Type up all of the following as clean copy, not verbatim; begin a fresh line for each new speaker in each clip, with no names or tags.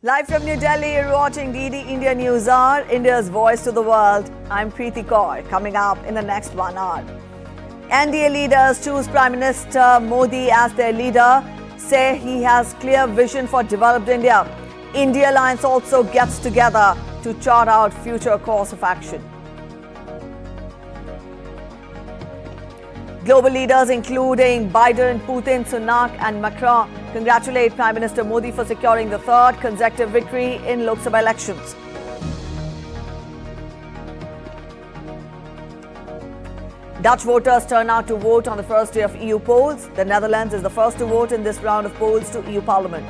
Live from New Delhi, you're watching DD India News Hour, India's voice to the world. I'm Preeti Kaur. Coming up in the next 1 hour. NDA leaders choose Prime Minister Modi as their leader, say he has clear vision for developed India. INDI Alliance also gets together to chart out future course of action. Global leaders including Biden, Putin, Sunak and Macron congratulate Prime Minister Modi for securing the third consecutive victory in Lok Sabha elections. Dutch voters turn out to vote on the first day of EU polls. The Netherlands is the first to vote in this round of polls to EU Parliament.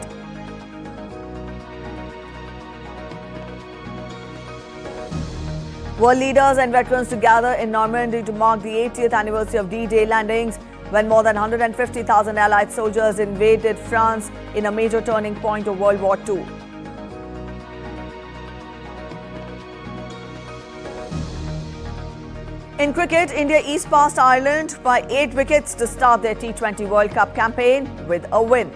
World leaders and veterans to gather in Normandy to mark the 80th anniversary of D-Day landings, when more than 150,000 Allied soldiers invaded France in a major turning point of World War II. In cricket, India eased past Ireland by 8 wickets to start their T20 World Cup campaign with a win.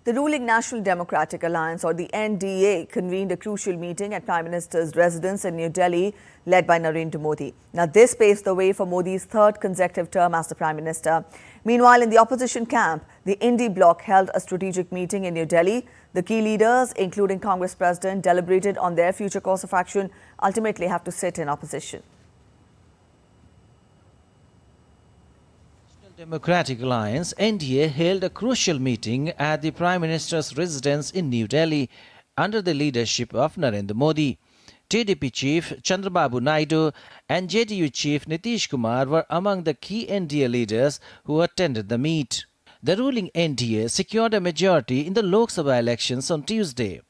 The ruling National Democratic Alliance, or the NDA, convened a crucial meeting at Prime Minister's residence in New Delhi, led by Narendra Modi. Now, this paves the way for Modi's third consecutive term as the Prime Minister. Meanwhile, in the opposition camp, the INDI bloc held a strategic meeting in New Delhi. The key leaders, including Congress President, deliberated on their future course of action, ultimately have to sit in opposition.
Democratic Alliance (NDA) held a crucial meeting at the Prime Minister's residence in New Delhi under the leadership of Narendra Modi. TDP chief Chandrababu Naidu and JDU chief Nitish Kumar were among the key NDA leaders who attended the meet. The ruling NDA secured a majority in the Lok Sabha elections on Tuesday.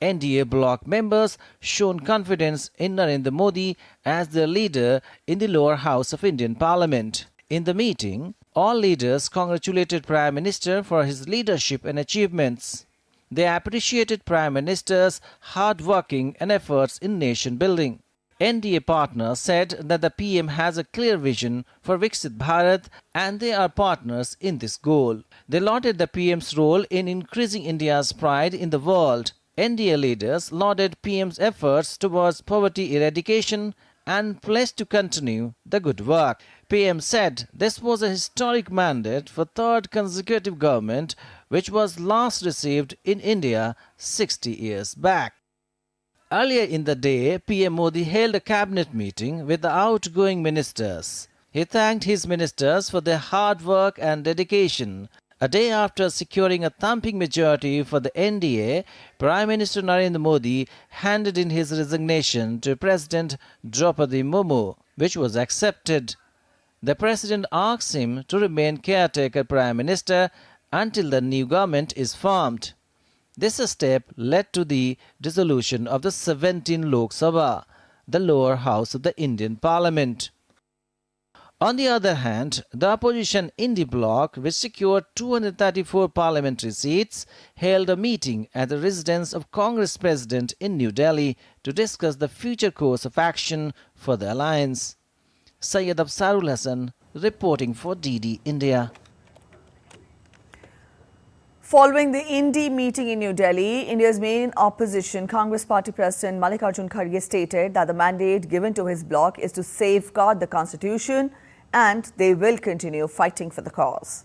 NDA bloc members shown confidence in Narendra Modi as their leader in the lower house of Indian Parliament. In the meeting, all leaders congratulated Prime Minister for his leadership and achievements. They appreciated Prime Minister's hard working and efforts in nation building. NDA partners said that the PM has a clear vision for Viksit Bharat and they are partners in this goal. They lauded the PM's role in increasing India's pride in the world. NDA leaders lauded PM's efforts towards poverty eradication and pledged to continue the good work. PM said this was a historic mandate for third consecutive government, which was last received in India 60 years back. Earlier in the day, PM Modi held a cabinet meeting with the outgoing ministers. He thanked his ministers for their hard work and dedication. A day after securing a thumping majority for the NDA, Prime Minister Narendra Modi handed in his resignation to President Draupadi Murmu, which was accepted. The President asked him to remain caretaker Prime Minister until the new government is formed. This step led to the dissolution of the 17th Lok Sabha, the lower house of the Indian Parliament. On the other hand, the opposition INDI bloc, which secured 234 parliamentary seats, held a meeting at the residence of Congress President in New Delhi to discuss the future course of action for the alliance. Syed Afsarul Hassan reporting for DD India.
Following the INDI meeting in New Delhi, India's main opposition, Congress Party President Mallikarjun Kharge, stated that the mandate given to his bloc is to safeguard the Constitution and they will continue fighting for the cause.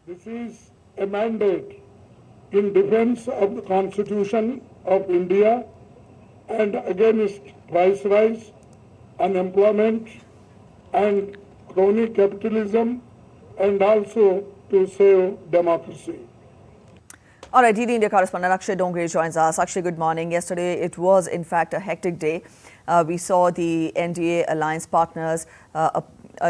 This is a mandate in defense of the Constitution of India and against vice, unemployment and crony capitalism, and also to save democracy.
All right, DD India correspondent Akshay Dongre joins us. Akshay, good morning. Yesterday, it was in fact a hectic day. We saw the NDA alliance partners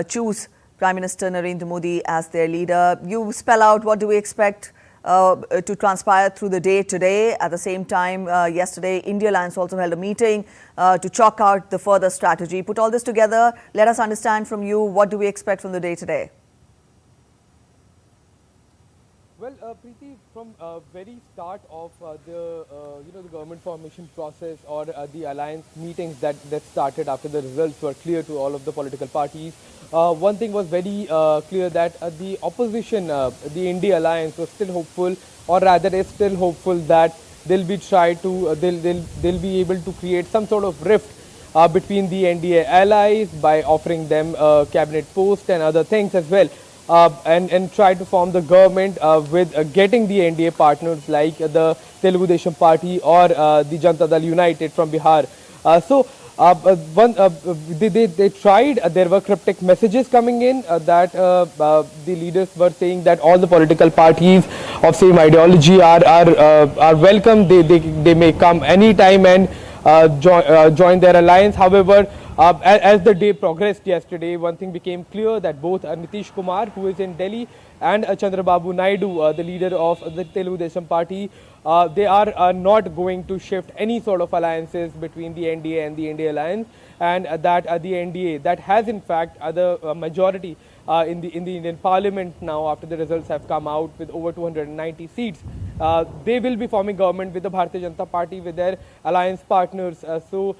choose Prime Minister Narendra Modi as their leader. You spell out what do we expect to transpire through the day today. At the same time, yesterday, INDI Alliance also held a meeting to chalk out the further strategy. Put all this together, let us understand from you, what do we expect from the day today?
Well, Preeti, from very start of the government formation process or the alliance meetings that started after the results were clear to all of the political parties, one thing was very clear that the opposition, the INDI Alliance, was still hopeful, or rather is still hopeful that they'll be they'll be able to create some sort of rift between the NDA allies by offering them cabinet post and other things as well. And try to form the government with getting the NDA partners like the Telugu Desam Party or the Janata Dal United from Bihar. They tried, there were cryptic messages coming in that the leaders were saying that all the political parties of same ideology are welcome. They may come anytime and join their alliance. However, as the day progressed yesterday, one thing became clear, that both Nitish Kumar, who is in Delhi, and Chandrababu Naidu, the leader of the Telugu Desam Party, they are not going to shift any sort of alliances between the NDA and the NDA alliance, and that the NDA, that has in fact the majority in the Indian Parliament now after the results have come out with over 290 seats. They will be forming government with the Bharatiya Janata Party, with their alliance partners. So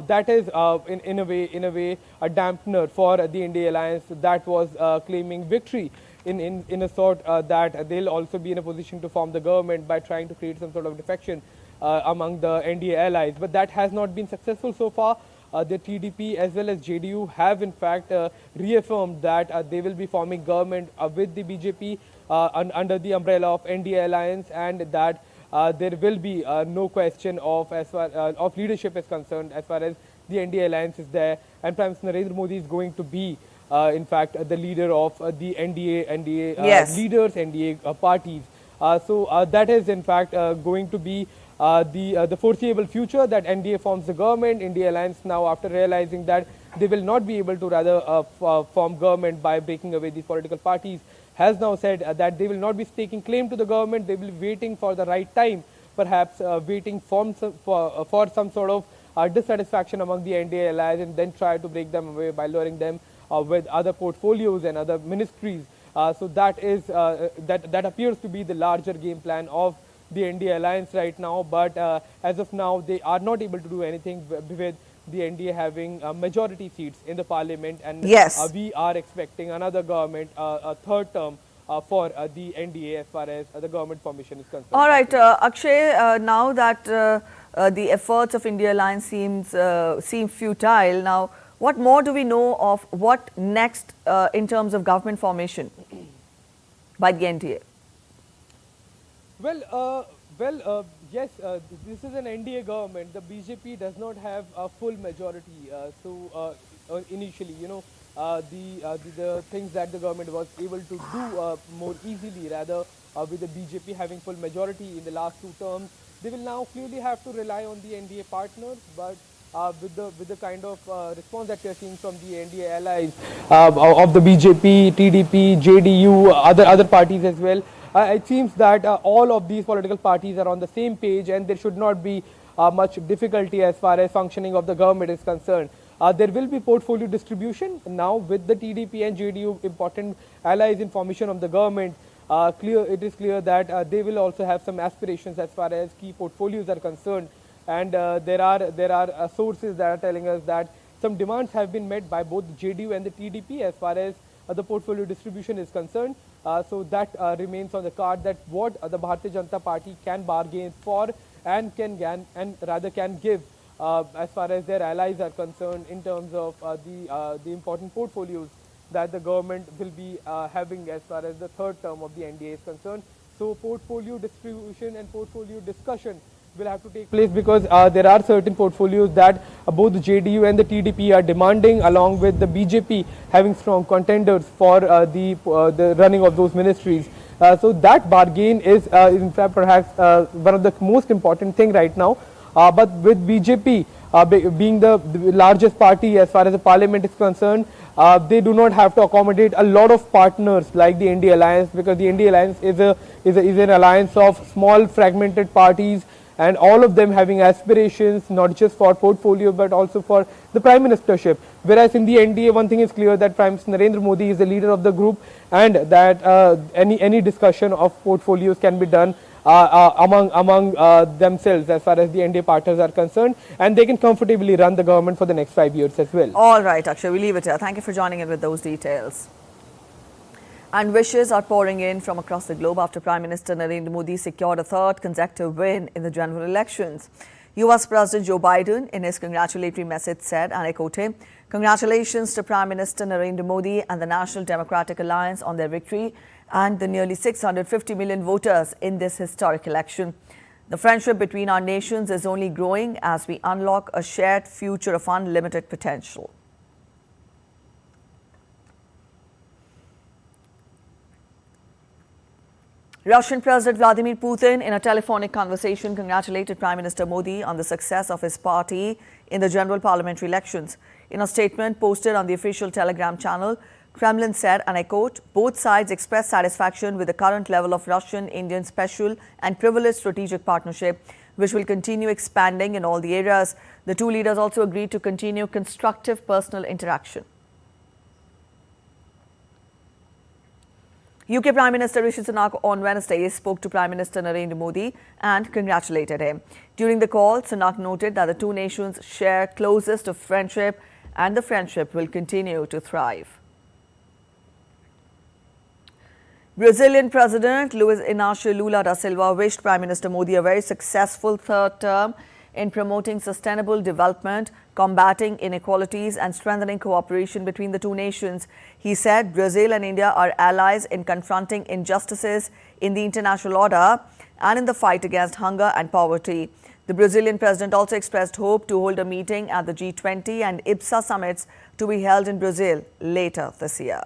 that is in a way a dampener for the NDA alliance that was claiming victory in a sort that they'll also be in a position to form the government by trying to create some sort of defection among the NDA allies. But that has not been successful so far. The TDP as well as JDU have in fact reaffirmed that they will be forming government with the BJP under the umbrella of NDA Alliance, and that there will be no question of as far of leadership is concerned as far as the NDA Alliance is there, and Prime Minister Narendra Modi is going to be in fact the leader of the NDA
Yes.
leaders, NDA parties. So that is in fact going to be the foreseeable future, that NDA forms the government. NDA Alliance now, after realizing that they will not be able to rather form government by breaking away these political parties, has now said that they will not be staking claim to the government. They will be waiting for the right time, perhaps waiting for some sort of dissatisfaction among the NDA allies, and then try to break them away by luring them with other portfolios and other ministries. So that is that appears to be the larger game plan of the NDA alliance right now. But as of now, they are not able to do anything with the NDA having majority seats in the parliament, and
Yes.
we are expecting another government, a third term for the NDA as far as the government formation is concerned.
All right, Akshay, now that the efforts of India Alliance seem futile, now what more do we know of what next in terms of government formation by the NDA?
Yes, this is an NDA government. The BJP does not have a full majority. Initially, the things that the government was able to do more easily, rather with the BJP having full majority in the last two terms, they will now clearly have to rely on the NDA partners. But with the kind of response that we are seeing from the NDA allies of the BJP, TDP, JDU, other parties as well, it seems that all of these political parties are on the same page, and there should not be much difficulty as far as functioning of the government is concerned. There will be portfolio distribution now with the TDP and JDU, important allies in formation of the government. It is clear that they will also have some aspirations as far as key portfolios are concerned, and there are sources that are telling us that some demands have been met by both the JDU and the TDP as far as the portfolio distribution is concerned. So that remains on the card, that what the Bharatiya Janata Party can bargain for and can give as far as their allies are concerned in terms of the important portfolios that the government will be having as far as the third term of the NDA is concerned. So portfolio distribution and portfolio discussion will have to take place, because there are certain portfolios that both the JDU and the TDP are demanding, along with the BJP having strong contenders for the running of those ministries. So that bargain is in fact perhaps one of the most important thing right now. But with BJP being the largest party as far as the parliament is concerned, they do not have to accommodate a lot of partners like the INDI Alliance, because the INDI Alliance is an alliance of small fragmented parties, and all of them having aspirations not just for portfolio but also for the prime ministership. Whereas in the NDA, one thing is clear, that Prime Minister Narendra Modi is the leader of the group, and that any discussion of portfolios can be done among themselves as far as the NDA partners are concerned, and they can comfortably run the government for the next 5 years as well.
All right, Akshay, we leave it here. Thank you for joining in with those details. And wishes are pouring in from across the globe after Prime Minister Narendra Modi secured a third consecutive win in the general elections. US President Joe Biden, in his congratulatory message, said, and I quote him, "Congratulations to Prime Minister Narendra Modi and the National Democratic Alliance on their victory and the nearly 650 million voters in this historic election. The friendship between our nations is only growing as we unlock a shared future of unlimited potential." Russian President Vladimir Putin, in a telephonic conversation, congratulated Prime Minister Modi on the success of his party in the general parliamentary elections. In a statement posted on the official Telegram channel, Kremlin said, and I quote, "Both sides expressed satisfaction with the current level of Russian-Indian special and privileged strategic partnership, which will continue expanding in all the areas." The two leaders also agreed to continue constructive personal interaction. UK Prime Minister Rishi Sunak on Wednesday spoke to Prime Minister Narendra Modi and congratulated him. During the call, Sunak noted that the two nations share closest of friendship and the friendship will continue to thrive. Brazilian President Luiz Inácio Lula da Silva wished Prime Minister Modi a very successful third term in promoting sustainable development, combating inequalities and strengthening cooperation between the two nations. He said Brazil and India are allies in confronting injustices in the international order and in the fight against hunger and poverty. The Brazilian president also expressed hope to hold a meeting at the G20 and IBSA summits to be held in Brazil later this year.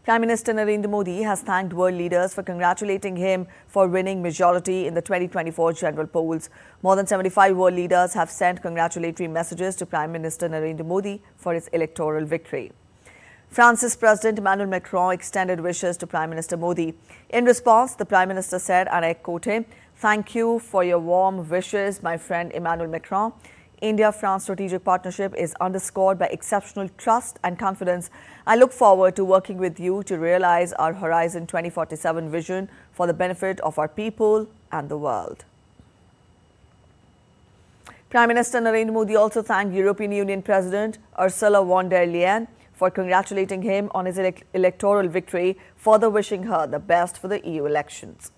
Prime Minister Narendra Modi has thanked world leaders for congratulating him for winning majority in the 2024 general polls. More than 75 world leaders have sent congratulatory messages to Prime Minister Narendra Modi for his electoral victory. France's President Emmanuel Macron extended wishes to Prime Minister Modi. In response, the Prime Minister said, and I quote him, "Thank you for your warm wishes, my friend Emmanuel Macron. India-France strategic partnership is underscored by exceptional trust and confidence. I look forward to working with you to realize our Horizon 2047 vision for the benefit of our people and the world." Prime Minister Narendra Modi also thanked European Union President Ursula von der Leyen for congratulating him on his electoral victory, further wishing her the best for the EU elections.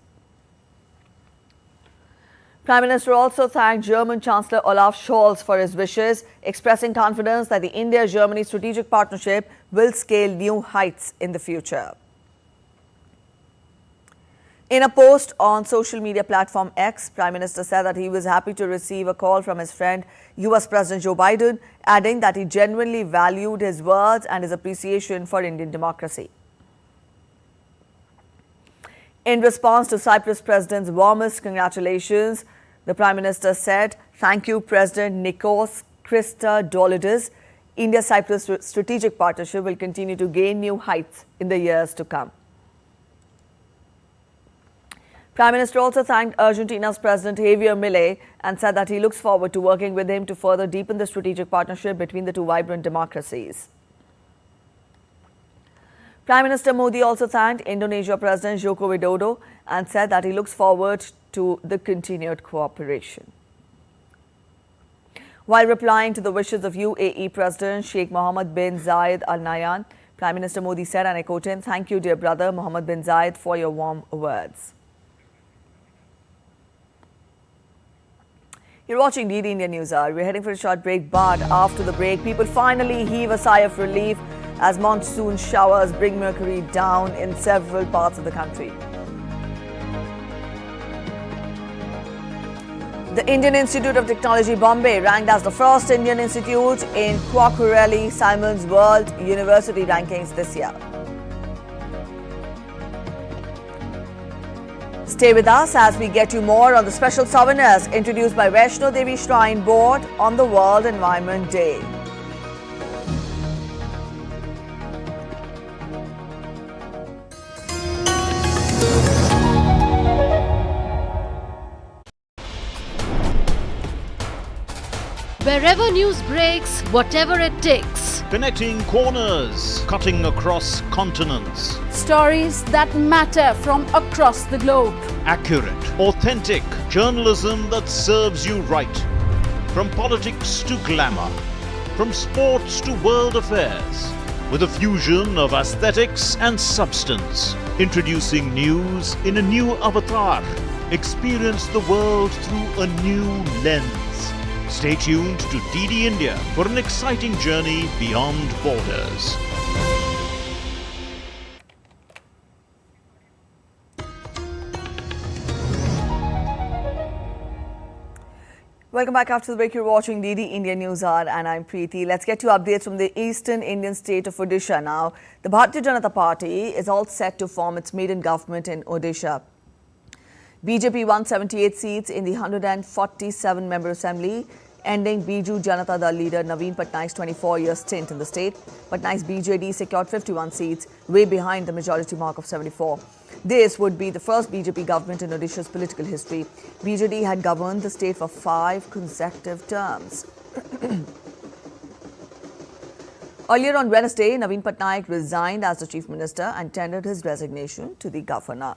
Prime Minister also thanked German Chancellor Olaf Scholz for his wishes, expressing confidence that the India-Germany strategic partnership will scale new heights in the future. In a post on social media platform X, Prime Minister said that he was happy to receive a call from his friend US President Joe Biden, adding that he genuinely valued his words and his appreciation for Indian democracy. In response to Cyprus President's warmest congratulations, the Prime Minister said, "Thank you, President Nikos Christodoulidis. India-Cyprus strategic partnership will continue to gain new heights in the years to come." Prime Minister also thanked Argentina's President Javier Milei and said that he looks forward to working with him to further deepen the strategic partnership between the two vibrant democracies. Prime Minister Modi also thanked Indonesia President Joko Widodo and said that he looks forward to the continued cooperation. While replying to the wishes of UAE President Sheikh Mohammed bin Zayed Al Nahyan, Prime Minister Modi said, and I quote him, "Thank you, dear brother Mohammed bin Zayed, for your warm words." You're watching DD India News Hour. We're heading for a short break, but after the break, people finally heave a sigh of relief as monsoon showers bring mercury down in several parts of the country. The Indian Institute of Technology Bombay ranked as the first Indian institute in Quacquarelli Simon's World University rankings this year. Stay with us as we get you more on the special souvenirs introduced by Vaishno Devi Shrine Board on the World Environment Day.
Wherever news breaks, whatever it takes.
Connecting corners, cutting across continents.
Stories that matter from across the globe.
Accurate, authentic journalism that serves you right. From politics to glamour, from sports to world affairs, with a fusion of aesthetics and substance. Introducing news in a new avatar. Experience the world through a new lens. Stay tuned to DD India for an exciting journey beyond borders.
Welcome back after the break. You're watching DD India News Hour and I'm Preeti. Let's get you updates from the eastern Indian state of Odisha now. The Bharatiya Janata Party is all set to form its maiden government in Odisha. BJP won 78 seats in the 147-member assembly, ending Biju Janata Dal leader Naveen Patnaik's 24-year stint in the state. Patnaik's BJD secured 51 seats, way behind the majority mark of 74. This would be the first BJP government in Odisha's political history. BJD had governed the state for 5 consecutive terms. Earlier on Wednesday, Naveen Patnaik resigned as the chief minister and tendered his resignation to the governor.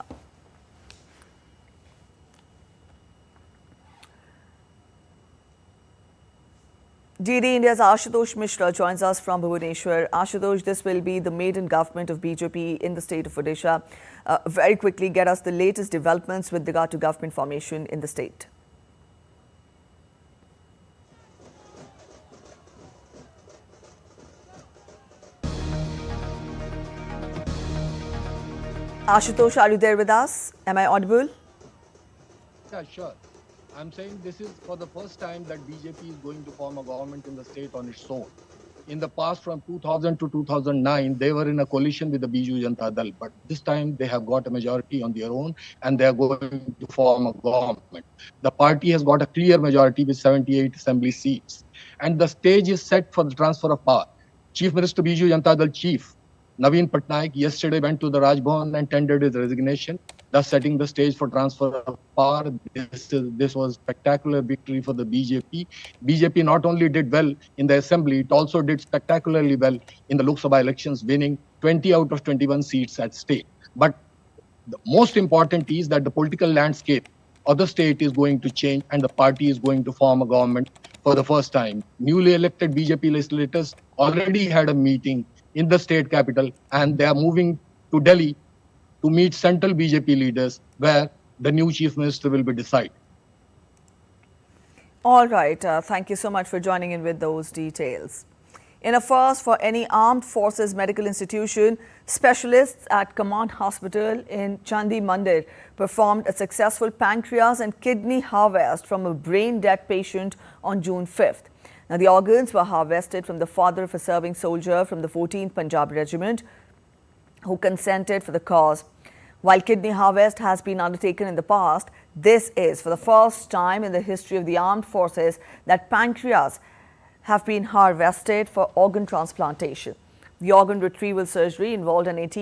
DD India's Ashutosh Mishra joins us from Bhubaneswar. Ashutosh, this will be the maiden government of BJP in the state of Odisha. Very quickly, get us the latest developments with regard to government formation in the state. Ashutosh, are you there with us? Am I audible?
Yeah, sure. I'm saying this is for the first time that BJP is going to form a government in the state on its own. In the past, from 2000 to 2009, they were in a coalition with the Biju Janata Dal, but this time they have got a majority on their own and they are going to form a government. The party has got a clear majority with 78 assembly seats, and the stage is set for the transfer of power. Chief Minister Biju Janata Dal Chief Naveen Patnaik yesterday went to the Raj Bhavan and tendered his resignation, thus setting the stage for transfer of power. This was a spectacular victory for the BJP. BJP not only did well in the assembly, it also did spectacularly well in the Lok Sabha elections, winning 20 out of 21 seats at state. But the most important is that the political landscape of the state is going to change and the party is going to form a government for the first time. Newly elected BJP legislators already had a meeting in the state capital and they are moving to Delhi to meet central BJP leaders where the new chief minister will be decided.
All right. Thank you so much for joining in with those details. In a first for any armed forces medical institution, specialists at Command Hospital in Chandi Mandir performed a successful pancreas and kidney harvest from a brain-dead patient on June 5th. Now, the organs were harvested from the father of a serving soldier from the 14th Punjab Regiment who consented for the cause. While kidney harvest has been undertaken in the past, this is for the first time in the history of the armed forces that pancreas have been harvested for organ transplantation. The organ retrieval surgery involved an 8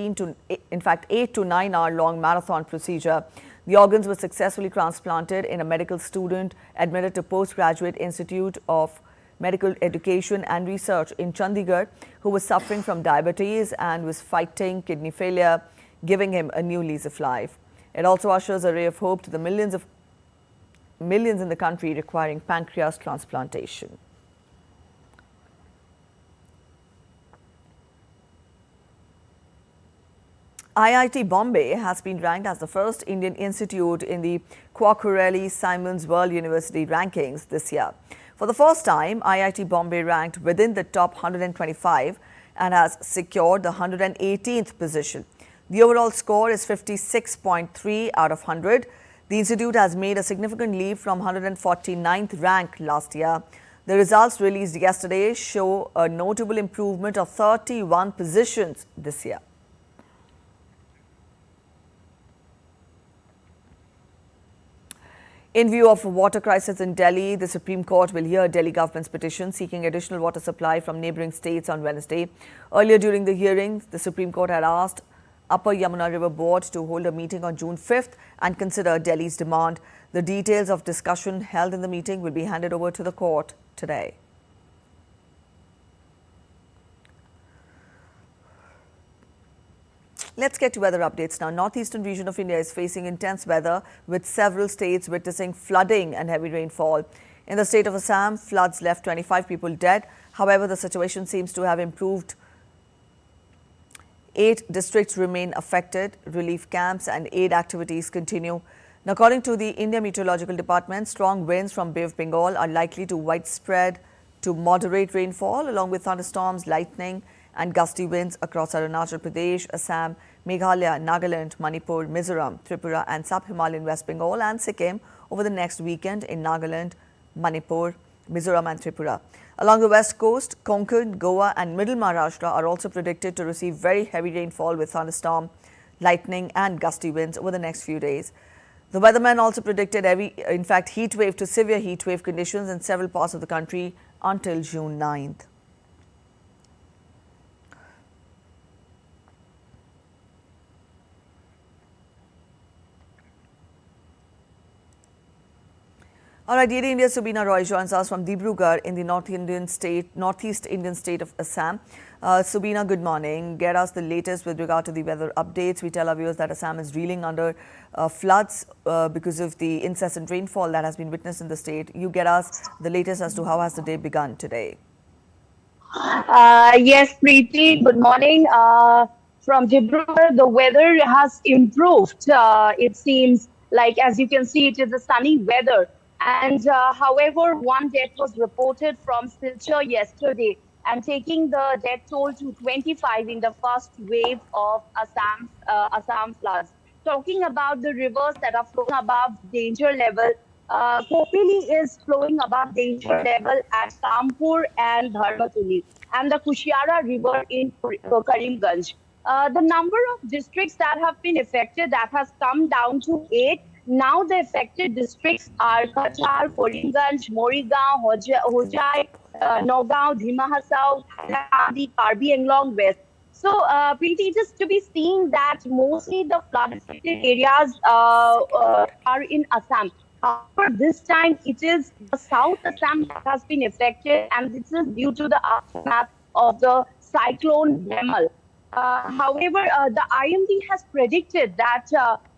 to 9 hour long marathon procedure. The organs were successfully transplanted in a medical student admitted to Postgraduate Institute of Medical Education and Research in Chandigarh, who was suffering from diabetes and was fighting kidney failure, giving him a new lease of life. It also ushers a ray of hope to the millions in the country requiring pancreas transplantation. IIT Bombay has been ranked as the first Indian institute in the Quacquarelli Simons World University rankings this year. For the first time, IIT Bombay ranked within the top 125 and has secured the 118th position. The overall score is 56.3 out of 100. The institute has made a significant leap from 149th rank last year. The results released yesterday show a notable improvement of 31 positions this year. In view of a water crisis in Delhi, the Supreme Court will hear Delhi government's petition seeking additional water supply from neighbouring states on Wednesday. Earlier during the hearings, the Supreme Court had asked Upper Yamuna River Board to hold a meeting on June 5th and consider Delhi's demand. The details of discussion held in the meeting will be handed over to the court today. Let's get to weather updates now. Northeastern region of India is facing intense weather with several states witnessing flooding and heavy rainfall. In the state of Assam, floods left 25 people dead. However, the situation seems to have improved. 8 districts remain affected. Relief camps and aid activities continue. Now, according to the India Meteorological Department, strong winds from Bay of Bengal are likely to widespread to moderate rainfall along with thunderstorms, lightning and gusty winds across Arunachal Pradesh, Assam, Meghalaya, Nagaland, Manipur, Mizoram, Tripura and sub-Himalayan West Bengal and Sikkim over the next weekend in Nagaland, Manipur, Mizoram and Tripura. Along the west coast, Konkan, Goa and middle Maharashtra are also predicted to receive very heavy rainfall with thunderstorm, lightning and gusty winds over the next few days. The weatherman also predicted heat wave to severe heat wave conditions in several parts of the country until June 9th. All right, DD India's Subina Roy joins us from Dibrugarh in the northeast Indian state of Assam. Subina, good morning. Get us the latest with regard to the weather updates. We tell our viewers that Assam is reeling under floods because of the incessant rainfall that has been witnessed in the state. You get us the latest as to how has the day begun today.
Yes, Preeti, good morning. From Dibrugarh, the weather has improved. It seems like, as you can see, it is a sunny weather. And however, one death was reported from Silchar yesterday and taking the death toll to 25 in the first wave of Assam floods. Talking about the rivers that are flowing above danger level, Kopili is flowing above danger level at Kampur and Dharmatuli, and the Kushiara River in Karimganj. The number of districts that have been affected, that has come down to 8. Now the affected districts are Kachar, Karimganj, Morigaon, Hojai, Nagaon, Dhima Hasao, Hailakandi, Karbi Anglong West. So, Preeti, just to be seen that mostly the flood-affected areas are in Assam. However, this time it is the South Assam that has been affected, and this is due to the aftermath of the cyclone Bemal. However, the INDI has predicted that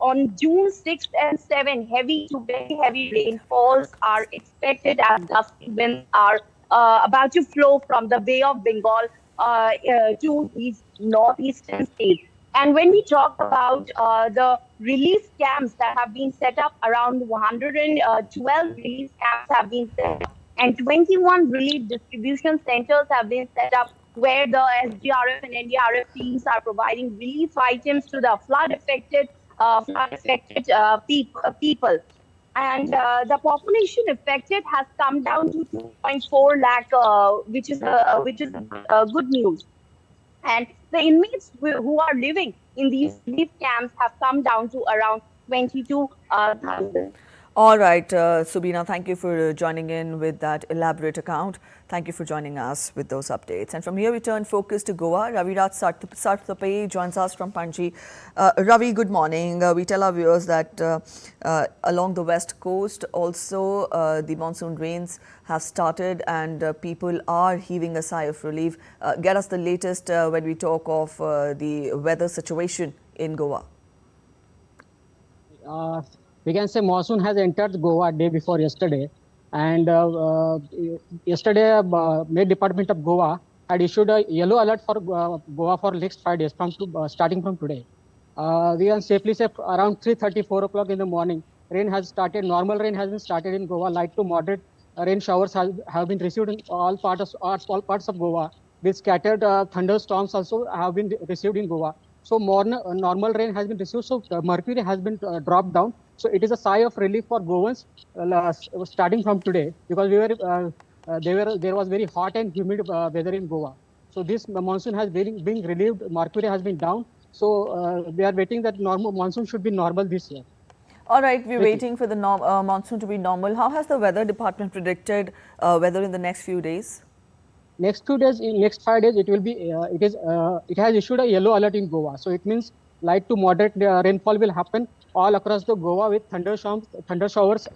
on June 6th and 7th, heavy to very heavy rainfalls are expected as gusty winds are about to flow from the Bay of Bengal to these northeastern states. And when we talk about the relief camps that have been set up, around 112 relief camps have been set up and 21 relief distribution centers have been set up, where the SDRF and NDRF teams are providing relief items to the flood-affected people. And the population affected has come down to 2.4 lakh, which is good news. And the inmates who are living in these relief camps have come down to around 22,000.
All right, Subina, thank you for joining in with that elaborate account. Thank you for joining us with those updates. And from here, we turn focus to Goa. Raviraj Sarthape joins us from Panji. Ravi, good morning. We tell our viewers that along the west coast, also the monsoon rains have started and people are heaving a sigh of relief. Get us the latest when we talk of the weather situation in Goa.
We can say monsoon has entered Goa day before yesterday, and yesterday Met Department of Goa had issued a yellow alert for Goa for next 5 days starting from today. We can safely say around 3:30, 4 o'clock in the morning, rain has started. Normal rain has been started in Goa. Light to moderate rain showers have been received in all parts of Goa. With scattered thunderstorms also have been received in Goa. So normal rain has been received. So mercury has been dropped down. So it is a sigh of relief for Goans starting from today, because there was very hot and humid weather in Goa. So this monsoon has been relieved. Mercury has been down. So we are waiting that monsoon should be normal this year.
All right, we're waiting for the monsoon to be normal. How has the weather department predicted weather in the next few days?
Next 2 days, in next 5 days, it will be. It has issued a yellow alert in Goa. So it means light to moderate rainfall will happen all across the Goa with thunder showers.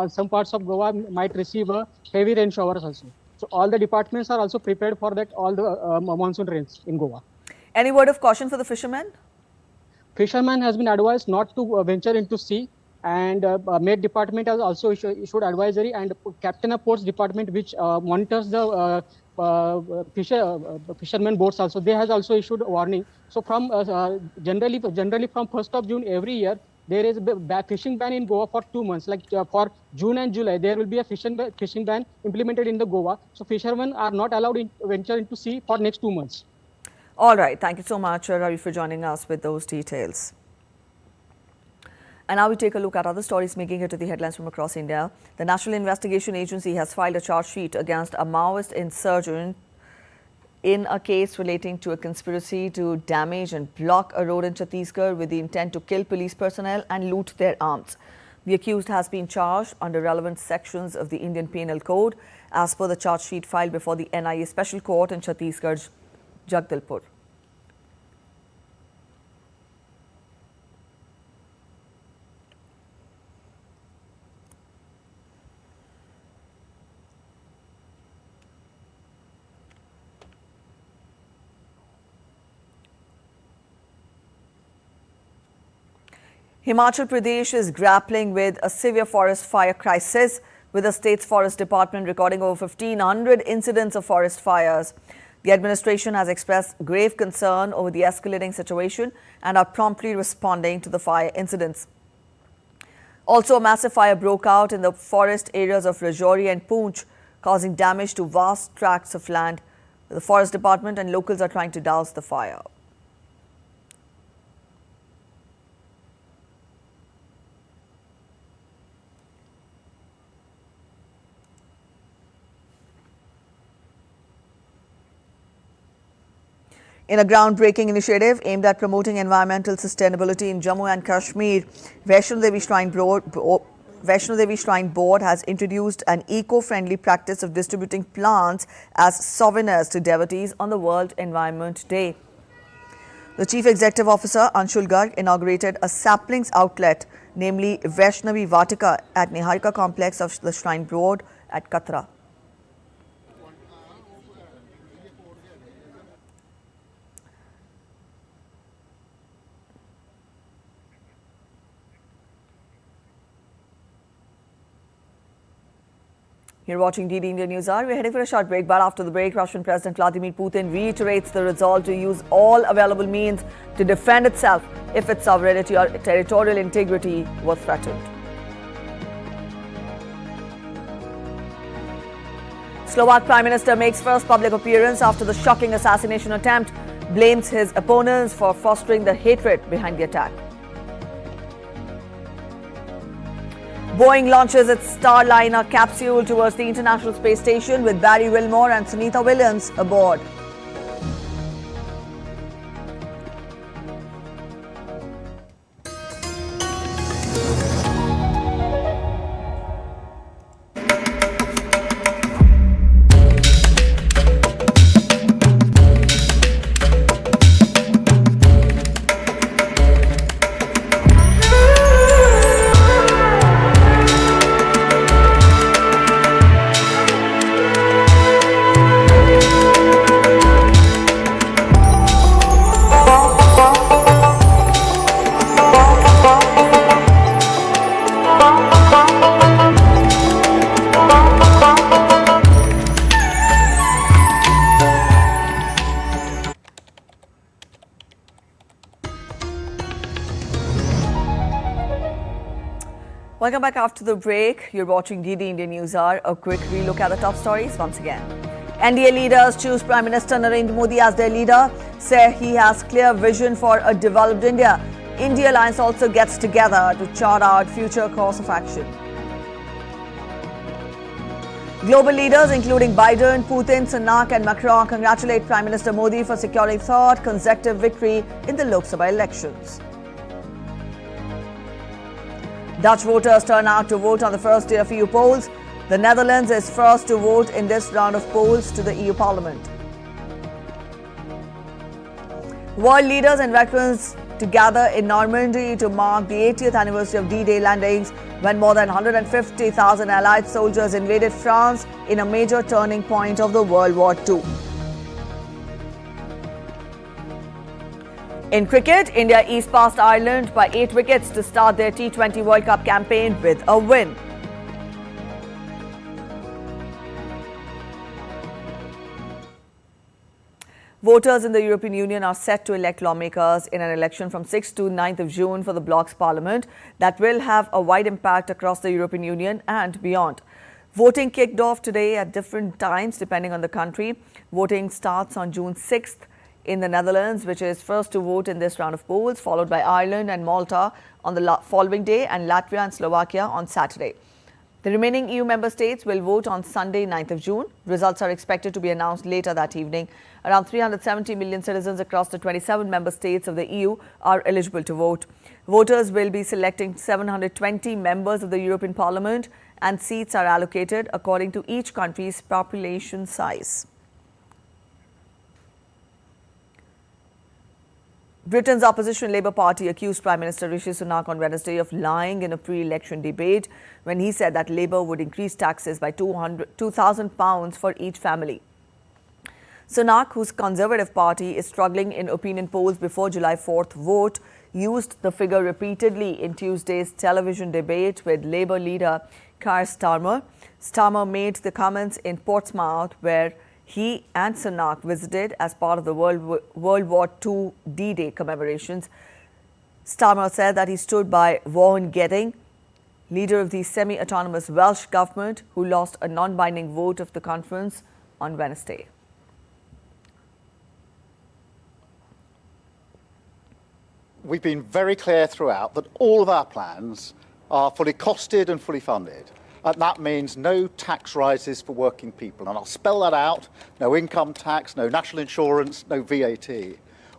Some parts of Goa might receive heavy rain showers also. So all the departments are also prepared for that. All the monsoon rains in Goa.
Any word of caution for the fishermen?
Fishermen has been advised not to venture into sea, and Met Department has also issued advisory, and Captain of Ports Department, which monitors the fishermen boats also, they has also issued a warning. So from generally from 1st of June every year, there is a fishing ban in Goa for 2 months. Like for June and July, there will be a fishing ban implemented in the Goa. So fishermen are not allowed to venture into sea for next 2 months.
All right. Thank you so much, Ravi, for joining us with those details. And now we take a look at other stories making it to the headlines from across India. The National Investigation Agency has filed a charge sheet against a Maoist insurgent in a case relating to a conspiracy to damage and block a road in Chhattisgarh with the intent to kill police personnel and loot their arms. The accused has been charged under relevant sections of the Indian Penal Code as per the charge sheet filed before the NIA Special Court in Chhattisgarh's Jagdalpur. Himachal Pradesh is grappling with a severe forest fire crisis, with the state's forest department recording over 1,500 incidents of forest fires. The administration has expressed grave concern over the escalating situation and are promptly responding to the fire incidents. Also, a massive fire broke out in the forest areas of Rajouri and Poonch, causing damage to vast tracts of land. The forest department and locals are trying to douse the fire. In a groundbreaking initiative aimed at promoting environmental sustainability in Jammu and Kashmir, Vaishno Devi Shrine Board has introduced an eco-friendly practice of distributing plants as souvenirs to devotees on the World Environment Day. The Chief Executive Officer, Anshul Garg, inaugurated a saplings outlet, namely Vaishnavi Vatika, at Niharika Complex of the Shrine Board at Katra. You're watching DD India News Hour. We're heading for a short break, but after the break, Russian President Vladimir Putin reiterates the resolve to use all available means to defend itself if its sovereignty or territorial integrity was threatened. Slovak Prime Minister makes first public appearance after the shocking assassination attempt, blames his opponents for fostering the hatred behind the attack. Boeing launches its Starliner capsule towards the International Space Station with Barry Wilmore and Sunita Williams aboard. Welcome back after the break. You're watching DD India News Hour. A quick relook at the top stories once again. NDA leaders choose Prime Minister Narendra Modi as their leader, say he has clear vision for a developed India. INDI Alliance also gets together to chart out future course of action. Global leaders including Biden, Putin, Sunak and Macron congratulate Prime Minister Modi for securing third consecutive victory in the Lok Sabha elections. Dutch voters turn out to vote on the first day of EU polls. The Netherlands is first to vote in this round of polls to the EU Parliament. World leaders and veterans to gather in Normandy to mark the 80th anniversary of D-Day landings, when more than 150,000 Allied soldiers invaded France in a major turning point of the World War II. In cricket, India eased past Ireland by 8 wickets to start their T20 World Cup campaign with a win. Voters in the European Union are set to elect lawmakers in an election from 6th to 9th of June for the bloc's parliament that will have a wide impact across the European Union and beyond. Voting kicked off today at different times depending on the country. Voting starts on June 6th in the Netherlands, which is first to vote in this round of polls, followed by Ireland and Malta on the following day, and Latvia and Slovakia on Saturday. The remaining EU member states will vote on Sunday, 9th of June. Results are expected to be announced later that evening. Around 370 million citizens across the 27 member states of the EU are eligible to vote. Voters will be selecting 720 members of the European Parliament, and seats are allocated according to each country's population size. Britain's opposition Labour Party accused Prime Minister Rishi Sunak on Wednesday of lying in a pre-election debate when he said that Labour would increase taxes by £2,000 for each family. Sunak, whose Conservative Party is struggling in opinion polls before July 4th vote, used the figure repeatedly in Tuesday's television debate with Labour leader Keir Starmer. Starmer made the comments in Portsmouth, where he and Sunak visited as part of the World War II D-Day commemorations. Starmer said that he stood by Vaughan Gething, leader of the semi-autonomous Welsh government, who lost a non-binding vote of the conference on Wednesday.
We've been very clear throughout that all of our plans are fully costed and fully funded. And that means no tax rises for working people. And I'll spell that out. No income tax, no national insurance, no VAT.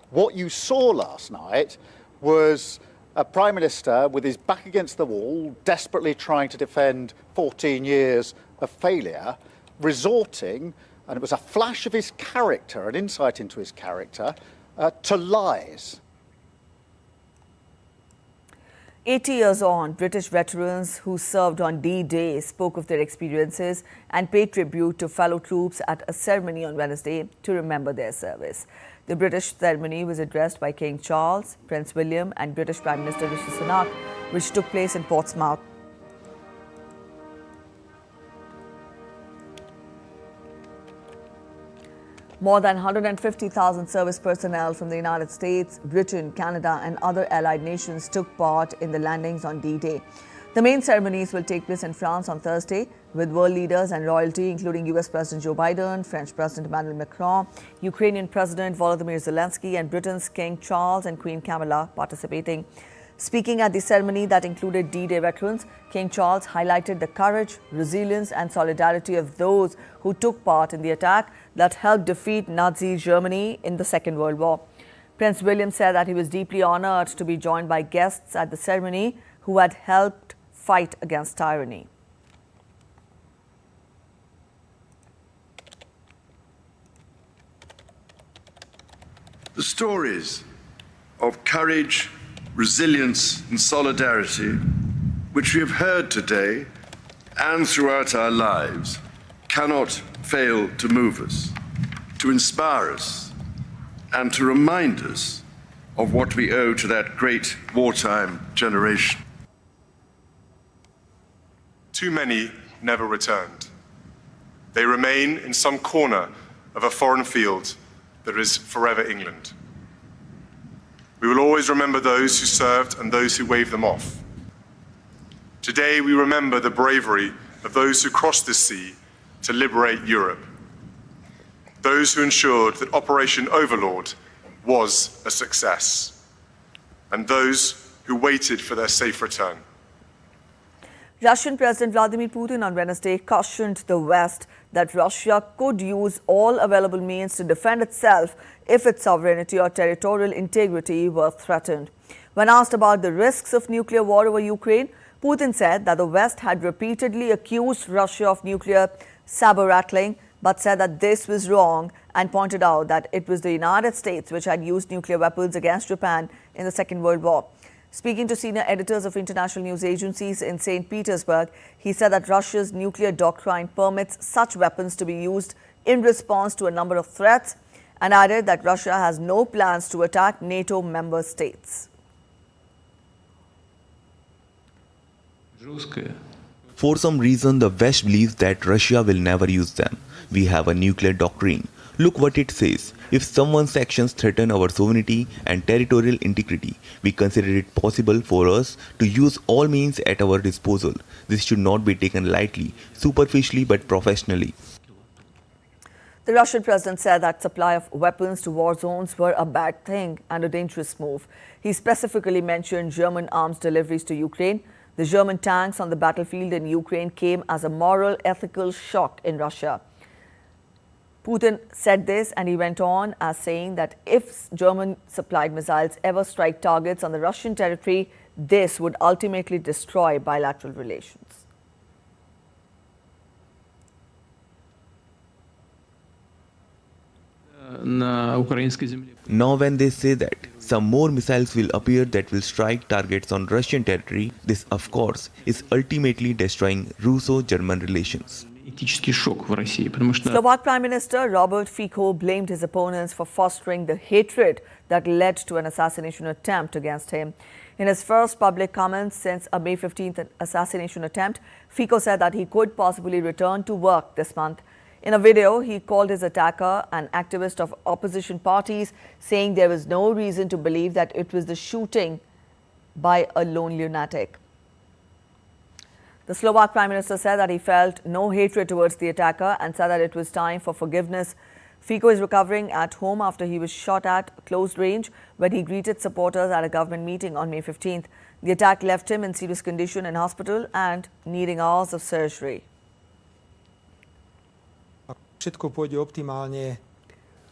What you saw last night was a Prime Minister with his back against the wall, desperately trying to defend 14 years of failure, resorting, and it was a flash of his character, an insight into his character, to lies.
80 years on, British veterans who served on D-Day spoke of their experiences and paid tribute to fellow troops at a ceremony on Wednesday to remember their service. The British ceremony was addressed by King Charles, Prince William and British Prime Minister Rishi Sunak, which took place in Portsmouth. More than 150,000 service personnel from the United States, Britain, Canada and other allied nations took part in the landings on D-Day. The main ceremonies will take place in France on Thursday, with world leaders and royalty including US President Joe Biden, French President Emmanuel Macron, Ukrainian President Volodymyr Zelensky and Britain's King Charles and Queen Camilla participating. Speaking at the ceremony that included D-Day veterans, King Charles highlighted the courage, resilience and solidarity of those who took part in the attack that helped defeat Nazi Germany in the Second World War. Prince William said that he was deeply honored to be joined by guests at the ceremony who had helped fight against tyranny.
The stories of courage, resilience and solidarity which we have heard today and throughout our lives cannot fail to move us, to inspire us and to remind us of what we owe to that great wartime generation.
Too many never returned. They remain in some corner of a foreign field that is forever England. We will always remember those who served and those who waved them off. Today we remember the bravery of those who crossed this sea to liberate Europe. Those who ensured that Operation Overlord was a success. And those who waited for their safe return.
Russian President Vladimir Putin on Wednesday cautioned the West that Russia could use all available means to defend itself if its sovereignty or territorial integrity were threatened. When asked about the risks of nuclear war over Ukraine, Putin said that the West had repeatedly accused Russia of nuclear saber-rattling, but said that this was wrong and pointed out that it was the United States which had used nuclear weapons against Japan in the Second World War. Speaking to senior editors of international news agencies in St. Petersburg, he said that Russia's nuclear doctrine permits such weapons to be used in response to a number of threats, and added that Russia has no plans to attack NATO member states.
For some reason, the West believes that Russia will never use them. We have a nuclear doctrine. Look what it says. If someone's actions threaten our sovereignty and territorial integrity, we consider it possible for us to use all means at our disposal. This should not be taken lightly, superficially but professionally.
The Russian president said that supply of weapons to war zones were a bad thing and a dangerous move. He specifically mentioned German arms deliveries to Ukraine. The German tanks on the battlefield in Ukraine came as a moral, ethical shock in Russia. Putin said this, and he went on as saying that if German-supplied missiles ever strike targets on the Russian territory, this would ultimately destroy bilateral relations.
Now when they say that some more missiles will appear that will strike targets on Russian territory, this of course is ultimately destroying Russo-German relations.
Slovak Prime Minister Robert Fico blamed his opponents for fostering the hatred that led to an assassination attempt against him. In his first public comments since a May 15th assassination attempt, Fico said that he could possibly return to work this month. In a video, he called his attacker an activist of opposition parties, saying there was no reason to believe that it was the shooting by a lone lunatic. The Slovak Prime Minister said that he felt no hatred towards the attacker and said that it was time for forgiveness. Fico is recovering at home after he was shot at close range when he greeted supporters at a government meeting on May 15th. The attack left him in serious condition in hospital and needing hours of surgery.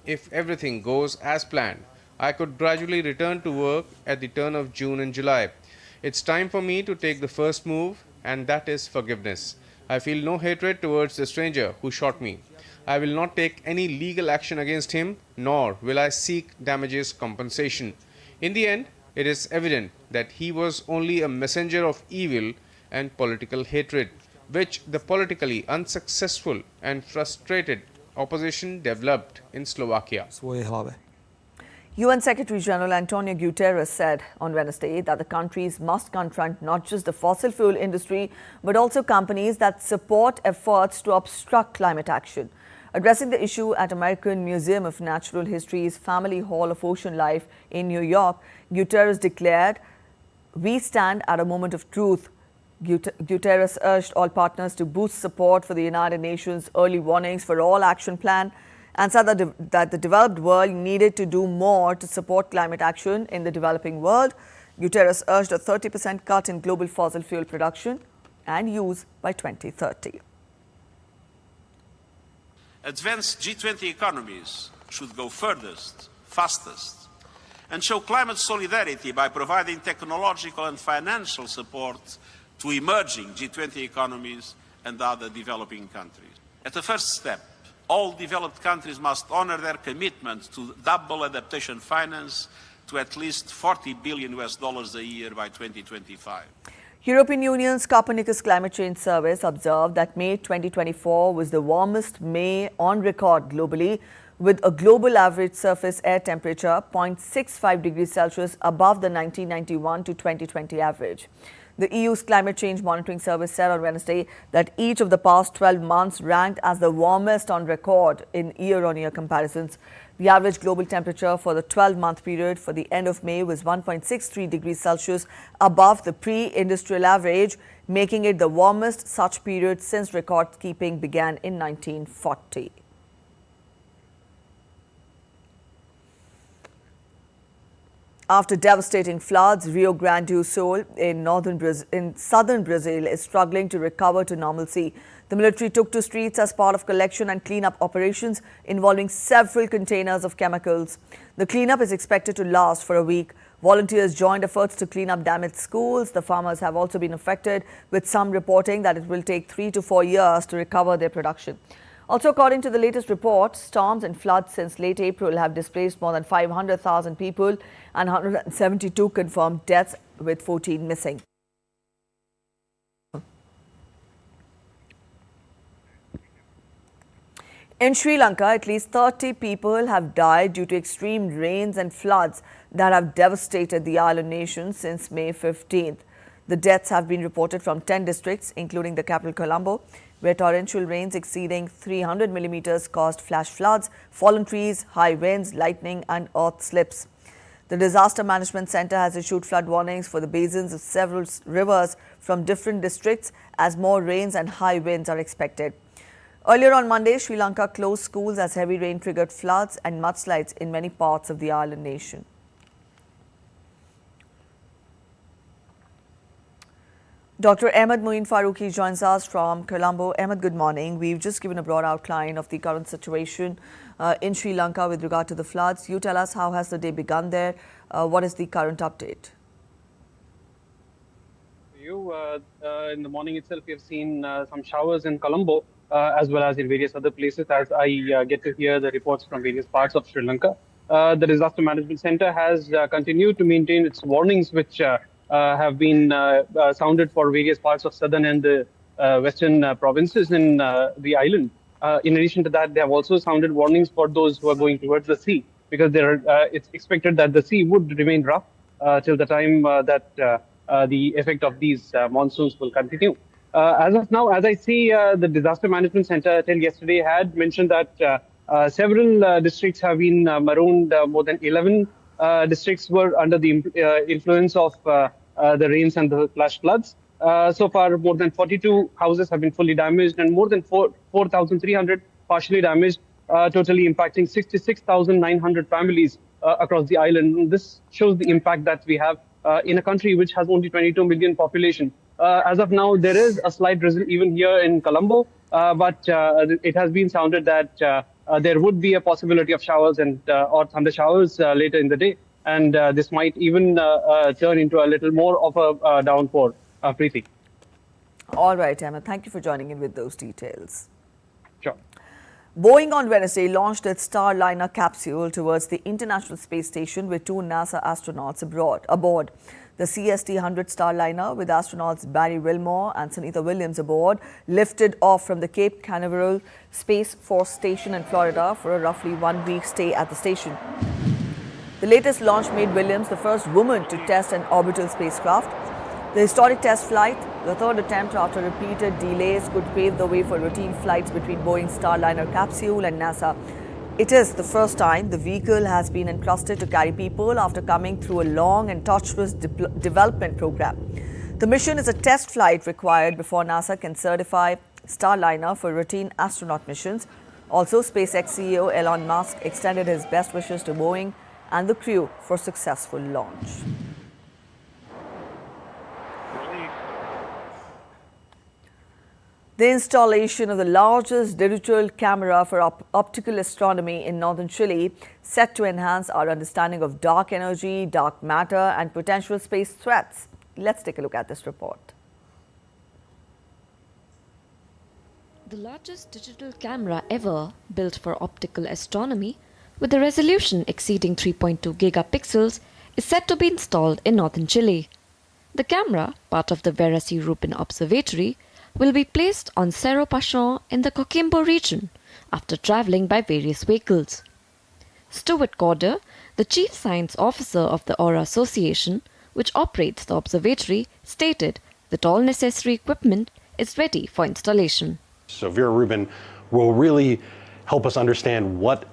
If everything goes as planned, I could gradually return to work at the turn of June and July. It's time for me to take the first move, and that is forgiveness. I feel no hatred towards the stranger who shot me. I will not take any legal action against him, nor will I seek damages compensation. In the end, it is evident that he was only a messenger of evil and political hatred, which the politically unsuccessful and frustrated opposition developed in Slovakia.
UN Secretary General Antonio Guterres said on Wednesday that the countries must confront not just the fossil fuel industry, but also companies that support efforts to obstruct climate action. Addressing the issue at American Museum of Natural History's Family Hall of Ocean Life in New York, Guterres declared, "We stand at a moment of truth." Guterres urged all partners to boost support for the United Nations Early Warnings for All Action Plan and said that the developed world needed to do more to support climate action in the developing world. Guterres urged a 30% cut in global fossil fuel production and use by 2030.
Advanced G20 economies should go furthest, fastest, and show climate solidarity by providing technological and financial support to emerging G20 economies and other developing countries. At the first step, all developed countries must honor their commitment to double adaptation finance to at least $40 billion a year by 2025.
European Union's Copernicus Climate Change Service observed that May 2024 was the warmest May on record globally, with a global average surface air temperature 0.65 degrees Celsius above the 1991 to 2020 average. The EU's Climate Change Monitoring Service said on Wednesday that each of the past 12 months ranked as the warmest on record in year-on-year comparisons. The average global temperature for the 12-month period for the end of May was 1.63 degrees Celsius above the pre-industrial average, making it the warmest such period since record-keeping began in 1940. After devastating floods, Rio Grande do Sul in southern Brazil is struggling to recover to normalcy. The military took to streets as part of collection and cleanup operations involving several containers of chemicals. The cleanup is expected to last for a week. Volunteers joined efforts to clean up damaged schools. The farmers have also been affected, with some reporting that it will take 3 to 4 years to recover their production. Also, according to the latest report, storms and floods since late April have displaced more than 500,000 people and 172 confirmed deaths, with 14 missing. In Sri Lanka, at least 30 people have died due to extreme rains and floods that have devastated the island nation since May 15th. The deaths have been reported from 10 districts, including the capital Colombo, where torrential rains exceeding 300 millimeters caused flash floods, fallen trees, high winds, lightning and earth slips. The Disaster Management Center has issued flood warnings for the basins of several rivers from different districts as more rains and high winds are expected. Earlier on Monday, Sri Lanka closed schools as heavy rain triggered floods and mudslides in many parts of the island nation. Dr. Ahmed Moin Farooqi joins us from Colombo. Ahmed, good morning. We've just given a broad outline of the current situation in Sri Lanka with regard to the floods. You tell us, how has the day begun there? What is the current update?
In the morning itself, we have seen some showers in Colombo as well as in various other places, as I get to hear the reports from various parts of Sri Lanka. The Disaster Management Center has continued to maintain its warnings, which have been sounded for various parts of southern and the western provinces in the island. In addition to that, they have also sounded warnings for those who are going towards the sea, because it's expected that the sea would remain rough till the time that the effect of these monsoons will continue. As of now, as I see, the Disaster Management Center till yesterday had mentioned that several districts have been marooned. More than 11 districts were under the influence of the rains and the flash floods. So far, more than 42 houses have been fully damaged and more than 4,300 partially damaged, totally impacting 66,900 families across the island. This shows the impact that we have in a country which has only 22 million population. As of now, there is a slight drizzle even here in Colombo, but it has been sounded that there would be a possibility of showers and or thunder showers later in the day, and this might even turn into a little more of a downpour. Preeti.
All right, Emma, thank you for joining in with those details.
Sure.
Boeing on Wednesday launched its Starliner capsule towards the International Space Station with 2 NASA astronauts aboard. The CST-100 Starliner, with astronauts Barry Wilmore and Sunita Williams aboard, lifted off from the Cape Canaveral Space Force Station in Florida for a roughly 1-week stay at the station. The latest launch made Williams the first woman to test an orbital spacecraft. The historic test flight, the third attempt after repeated delays, could pave the way for routine flights between Boeing's Starliner capsule and NASA. It is the first time the vehicle has been entrusted to carry people after coming through a long and tortuous development program. The mission is a test flight required before NASA can certify Starliner for routine astronaut missions. Also, SpaceX CEO Elon Musk extended his best wishes to Boeing and the crew for successful launch. The installation of the largest digital camera for optical astronomy in northern Chile, set to enhance our understanding of dark energy, dark matter and potential space threats. Let's take a look at this report.
The largest digital camera ever built for optical astronomy, with a resolution exceeding 3.2 gigapixels, is set to be installed in northern Chile. The camera, part of the Vera C. Rubin Observatory, will be placed on Cerro Pachón in the Coquimbo region after travelling by various vehicles. Stuart Corder, the Chief Science Officer of the Aura Association, which operates the observatory, stated that all necessary equipment is ready for installation.
So Vera Rubin will really help us understand what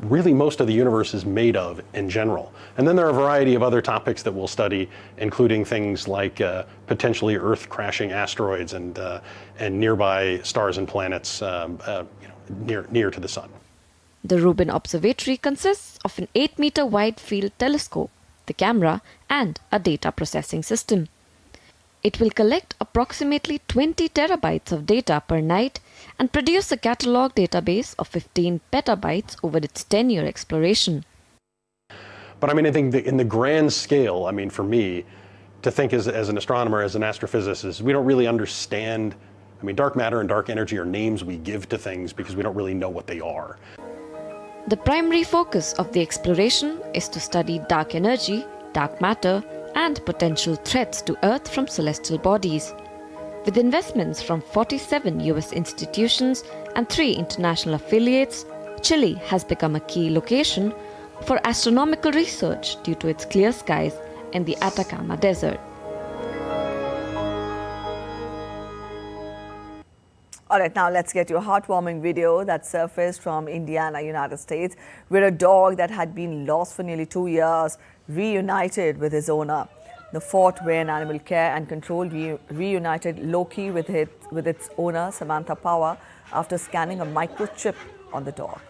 really most of the universe is made of in general. And then there are a variety of other topics that we'll study, including things like potentially Earth-crashing asteroids and nearby stars and planets near to the sun.
The Rubin Observatory consists of an 8-meter wide field telescope, the camera, and a data processing system. It will collect approximately 20 terabytes of data per night and produce a catalog database of 15 petabytes over its 10-year exploration.
But I mean, I think in the grand scale, I mean, for me, to think as an astronomer, as an astrophysicist, is we don't really understand. I mean, dark matter and dark energy are names we give to things because we don't really know what they are.
The primary focus of the exploration is to study dark energy, dark matter, and potential threats to Earth from celestial bodies. With investments from 47 US institutions and 3 international affiliates, Chile has become a key location for astronomical research due to its clear skies in the Atacama Desert.
All right, now let's get to a heartwarming video that surfaced from Indiana, United States, where a dog that had been lost for nearly 2 years reunited with his owner. The Fort Wayne Animal Care and Control reunited Loki with its owner, Samantha Power, after scanning a microchip on the dog.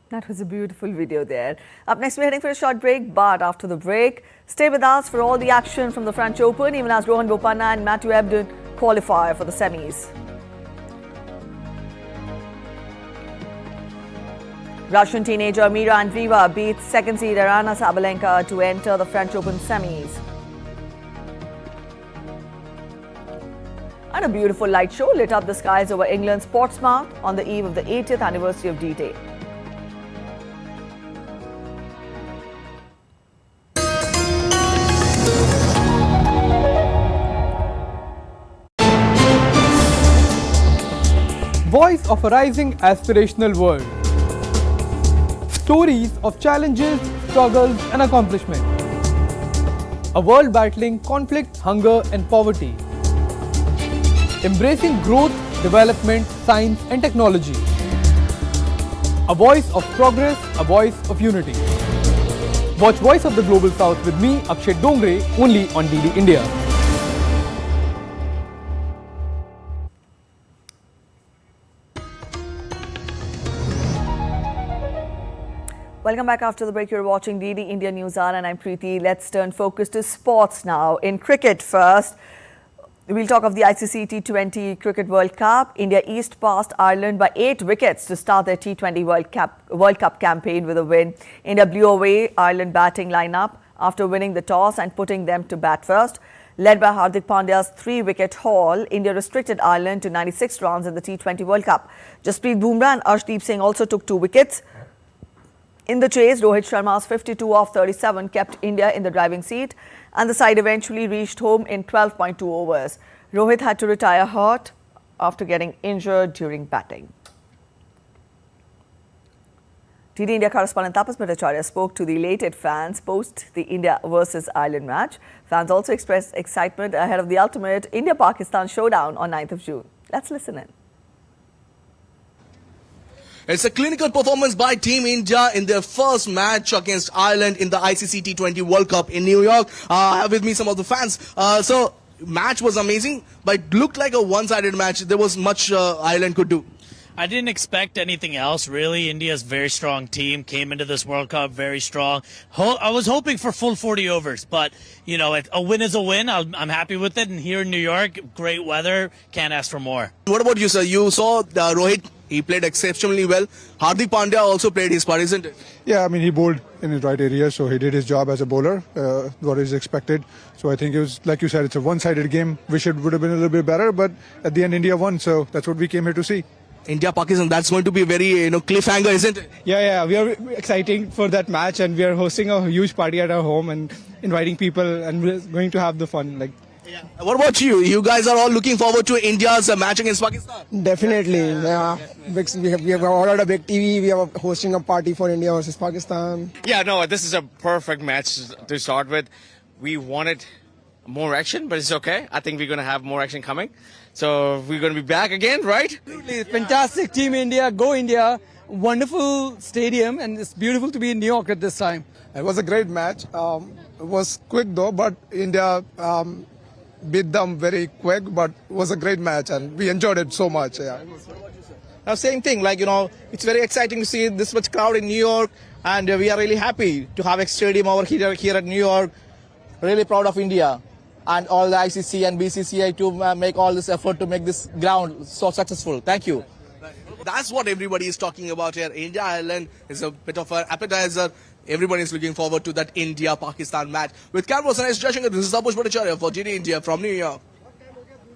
That was a beautiful video there. Up next, we're heading for a short break, but after the break, stay with us for all the action from the French Open, even as Rohan Bopanna and Matthew Ebden qualify for the semis. Russian teenager Mira Andreeva beats second seed Aryna Sabalenka to enter the French Open semis. And a beautiful light show lit up the skies over England's Portsmouth on the eve of the 80th anniversary of D-Day.
Voice of a rising aspirational world. Stories of challenges, struggles and accomplishment. A world battling conflict, hunger and poverty. Embracing growth, development, science and technology. A voice of progress, a voice of unity. Watch Voice of the Global South with me, Akshay Dongre, only on DD India.
Welcome back after the break. You're watching DD India News Hour and I'm Preeti. Let's turn focus to sports now. In cricket first, we'll talk of the ICC T20 Cricket World Cup. India eased past Ireland by 8 wickets to start their T20 World Cup campaign with a win. India blew away Ireland batting lineup after winning the toss and putting them to bat first. Led by Hardik Pandya's 3-wicket haul, India restricted Ireland to 96 runs in the T20 World Cup. Jasprit Bumrah and Arshdeep Singh also took 2 wickets. In the chase, Rohit Sharma's 52 off 37 kept India in the driving seat and the side eventually reached home in 12.2 overs. Rohit had to retire hurt after getting injured during batting. DD India correspondent Tapas Bhattacharya spoke to the elated fans post the India versus Ireland match. Fans also expressed excitement ahead of the ultimate India-Pakistan showdown on 9th of June. Let's listen in.
It's a clinical performance by Team India in their first match against Ireland in the ICC T20 World Cup in New York. I have with me some of the fans. So, match was amazing, but it looked like a one-sided match. There was much Ireland could do.
I didn't expect anything else, really. India's very strong team came into this World Cup very strong. I was hoping for full 40 overs, but, you know, a win is a win. I'm happy with it. And here in New York, great weather. Can't ask for more.
What about you, sir? You saw Rohit. He played exceptionally well. Hardik Pandya also played his part, isn't it?
Yeah, I mean, he bowled in his right area, so he did his job as a bowler, what is expected. So I think it was, like you said, it's a one-sided game. Wish it would have been a little bit better, but at the end, India won, so that's what we came here to see.
India-Pakistan, that's going to be a very, cliffhanger, isn't it?
Yeah, we are excited for that match, and we are hosting a huge party at our home and inviting people, and we're going to have the fun.
Yeah. What about you? You guys are all looking forward to India's match against Pakistan?
Definitely. Yeah. We have ordered a big TV. We are hosting a party for India versus Pakistan.
Yeah, no, this is a perfect match to start with. We wanted more action, but it's okay. I think we're going to have more action coming. So we're going to be back again, right?
Absolutely. Fantastic. Team India. Go India.
wonderful stadium, and it's beautiful to be in New York at this time.
It was a great match. It was quick though, but India beat them very quick, but it was a great match and we enjoyed it so much. Yeah.
Same thing, like, it's very exciting to see this much crowd in New York, and we are really happy to have a stadium over here at New York. Really proud of India and all the ICC and BCCI to make all this effort to make this ground so successful. Thank you. That's what everybody is talking about here. India Ireland is a bit of an appetizer. Everybody is looking forward to that India-Pakistan match. With cameras and Jayashankar, this is Sabush Bhattacharya for DD India from New York.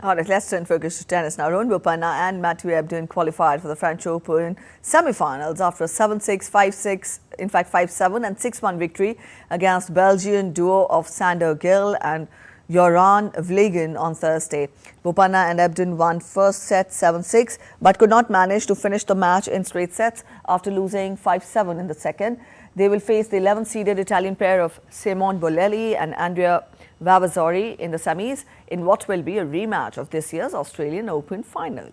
All right, let's turn focus to tennis now. Rohan Bopanna and Matthew Ebden qualified for the French Open semi-finals after a 7-6, 5-6, in fact 5-7 and 6-1 victory against Belgian duo of Sander Gill and Joran Vliegen on Thursday. Bopanna and Ebden won first set 7-6 but could not manage to finish the match in straight sets after losing 5-7 in the second. They will face the 11th-seeded Italian pair of Simone Bolelli and Andrea Vavazzori in the semis in what will be a rematch of this year's Australian Open final.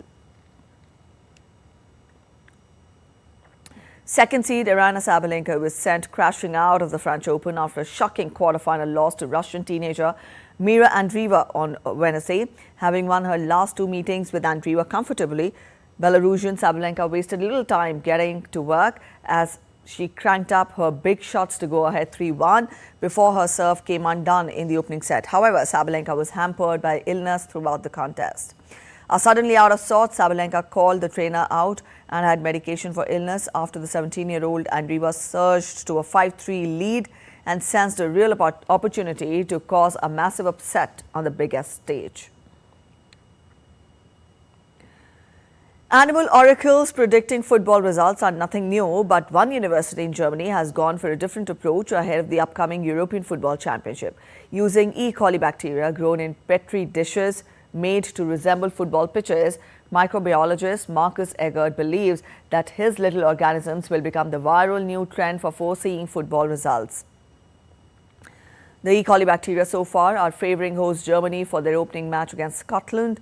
Second seed Aryna Sabalenka was sent crashing out of the French Open after a shocking quarter-final loss to Russian teenager Mira Andreeva on Wednesday. Having won her last two meetings with Andreeva comfortably, Belarusian Sabalenka wasted little time getting to work as she cranked up her big shots to go ahead 3-1 before her serve came undone in the opening set. However, Sabalenka was hampered by illness throughout the contest. Suddenly out of sorts, Sabalenka called the trainer out and had medication for illness after the 17-year-old Andreeva surged to a 5-3 lead and sensed a real opportunity to cause a massive upset on the biggest stage. Animal oracles predicting football results are nothing new, but one university in Germany has gone for a different approach ahead of the upcoming European Football Championship. Using E. coli bacteria grown in Petri dishes made to resemble football pitches, microbiologist Markus Eggert believes that his little organisms will become the viral new trend for foreseeing football results. The E. coli bacteria so far are favouring host Germany for their opening match against Scotland.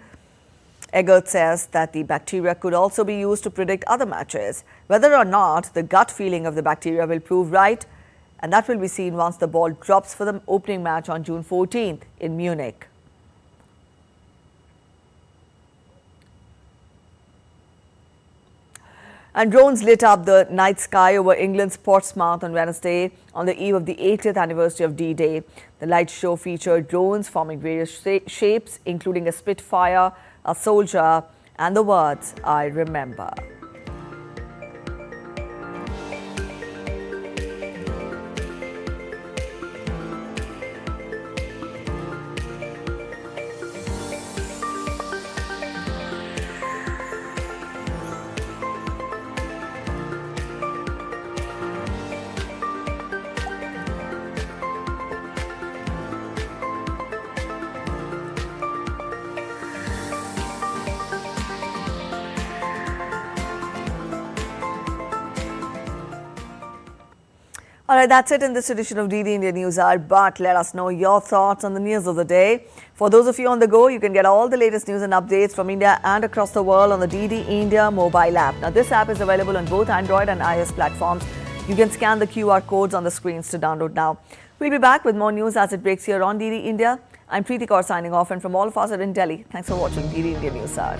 Eggert says that the bacteria could also be used to predict other matches. Whether or not the gut feeling of the bacteria will prove right, and that will be seen once the ball drops for the opening match on June 14th in Munich. And drones lit up the night sky over England's Portsmouth on Wednesday on the eve of the 80th anniversary of D-Day. The light show featured drones forming various shapes, including a Spitfire, a soldier, and the words, "I remember." All right, that's it in this edition of DD India News Hour, but let us know your thoughts on the news of the day. For those of you on the go, you can get all the latest news and updates from India and across the world on the DD India mobile app. Now, this app is available on both Android and iOS platforms. You can scan the QR codes on the screens to download now. We'll be back with more news as it breaks here on DD India. I'm Preeti Kaur signing off, and from all of us at In Delhi, thanks for watching DD India News Hour.